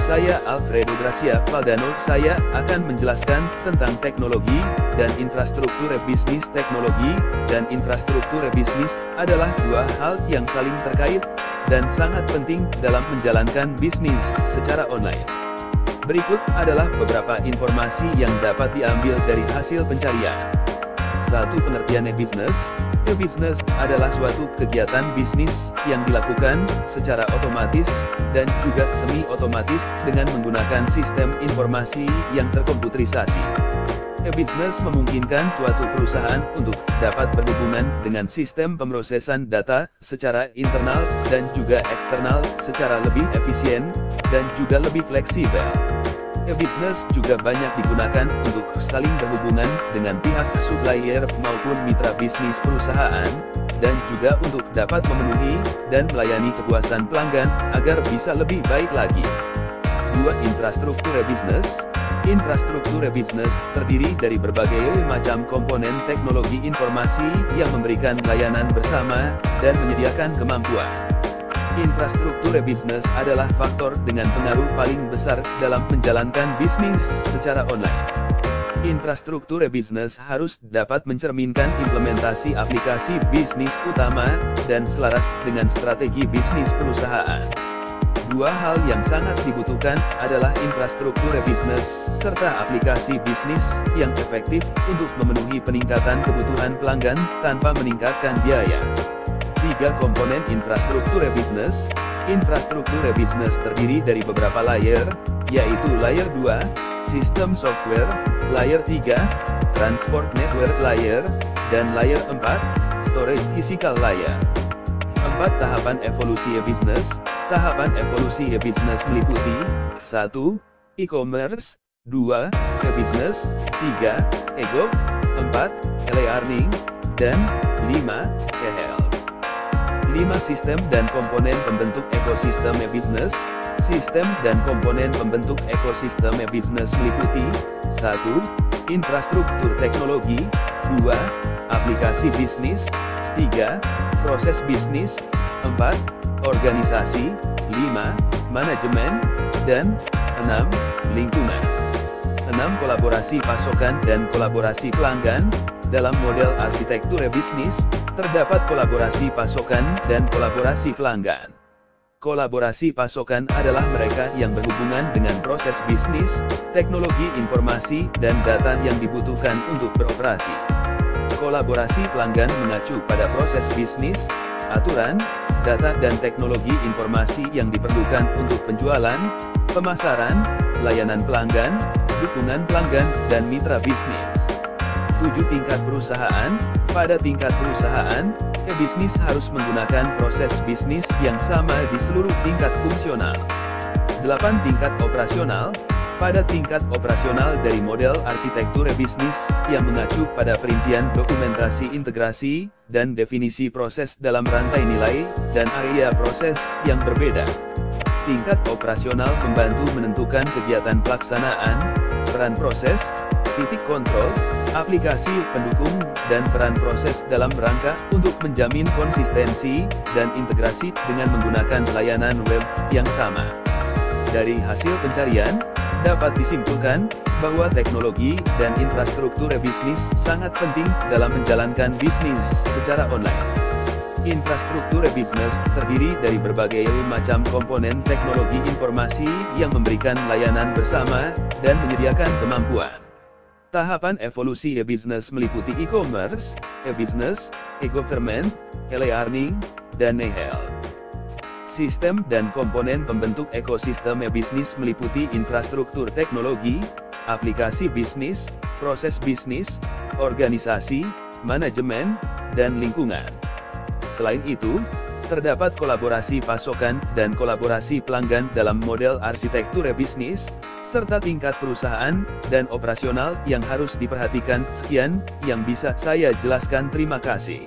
saya Alfredo Gracia Valdano. Saya akan menjelaskan tentang teknologi dan infrastruktur bisnis. Teknologi dan infrastruktur bisnis adalah dua hal yang saling terkait dan sangat penting dalam menjalankan bisnis secara online. Berikut adalah beberapa informasi yang dapat diambil dari hasil pencarian. 1. Pengertian e-business. E-business adalah suatu kegiatan bisnis yang dilakukan secara otomatis dan juga semi-otomatis dengan menggunakan sistem informasi yang terkomputerisasi. E-business memungkinkan suatu perusahaan untuk dapat berhubungan dengan sistem pemrosesan data secara internal dan juga eksternal secara lebih efisien dan juga lebih fleksibel. E-business juga banyak digunakan untuk saling berhubungan dengan pihak supplier maupun mitra bisnis perusahaan, dan juga untuk dapat memenuhi dan melayani kepuasan pelanggan agar bisa lebih baik lagi. 2. Infrastruktur e-business. Infrastruktur e-business terdiri dari berbagai macam komponen teknologi informasi yang memberikan layanan bersama dan menyediakan kemampuan. Infrastruktur e-business adalah faktor dengan pengaruh paling besar dalam menjalankan bisnis secara online. Infrastruktur e-business harus dapat mencerminkan implementasi aplikasi bisnis utama dan selaras dengan strategi bisnis perusahaan. Dua hal yang sangat dibutuhkan adalah infrastruktur e-business serta aplikasi bisnis yang efektif untuk memenuhi peningkatan kebutuhan pelanggan tanpa meningkatkan biaya. 3. Komponen infrastruktur e-business. Infrastruktur e-business terdiri dari beberapa layer, yaitu layer 2, sistem software, layer 3, transport network layer, dan layer 4, storage physical layer. 4. Tahapan evolusi e-business. Tahapan evolusi e-business meliputi 1. E-commerce, 2. E-business, 3. e-gov, 4. e-learning, dan 5. e-health. 5. Sistem dan komponen pembentuk ekosistem e-business. Sistem dan komponen pembentuk ekosistem e-business meliputi 1. Infrastruktur teknologi, 2. Aplikasi bisnis, 3. Proses bisnis, 4. Organisasi, 5. Manajemen, dan 6. Lingkungan. 6. Kolaborasi pasokan dan kolaborasi pelanggan. Dalam model arsitektur e-bisnis, terdapat kolaborasi pasokan dan kolaborasi pelanggan. Kolaborasi pasokan adalah mereka yang berhubungan dengan proses bisnis, teknologi informasi, dan data yang dibutuhkan untuk beroperasi. Kolaborasi pelanggan mengacu pada proses bisnis, aturan, data dan teknologi informasi yang diperlukan untuk penjualan, pemasaran, layanan pelanggan, dukungan pelanggan, dan mitra bisnis. 7. Tingkat perusahaan. Pada tingkat perusahaan, e-bisnis harus menggunakan proses bisnis yang sama di seluruh tingkat fungsional. 8. Tingkat operasional. Pada tingkat operasional dari model arsitektur e-bisnis yang mengacu pada perincian dokumentasi integrasi dan definisi proses dalam rantai nilai dan area proses yang berbeda. Tingkat operasional membantu menentukan kegiatan pelaksanaan, peran proses, titik kontrol, aplikasi pendukung, dan peran proses dalam rangka untuk menjamin konsistensi dan integrasi dengan menggunakan layanan web yang sama. Dari hasil pencarian, dapat disimpulkan bahwa teknologi dan infrastruktur e-bisnis sangat penting dalam menjalankan bisnis secara online. Infrastruktur e-bisnis terdiri dari berbagai macam komponen teknologi informasi yang memberikan layanan bersama dan menyediakan kemampuan. Tahapan evolusi e-business meliputi e-commerce, e-business, e-government, e-learning, dan e-health. Sistem dan komponen pembentuk ekosistem e-business meliputi infrastruktur teknologi, aplikasi bisnis, proses bisnis, organisasi, manajemen, dan lingkungan. Selain itu, terdapat kolaborasi pasokan dan kolaborasi pelanggan dalam model arsitektur e-bisnis, serta tingkat perusahaan dan operasional yang harus diperhatikan. Sekian yang bisa saya jelaskan. Terima kasih.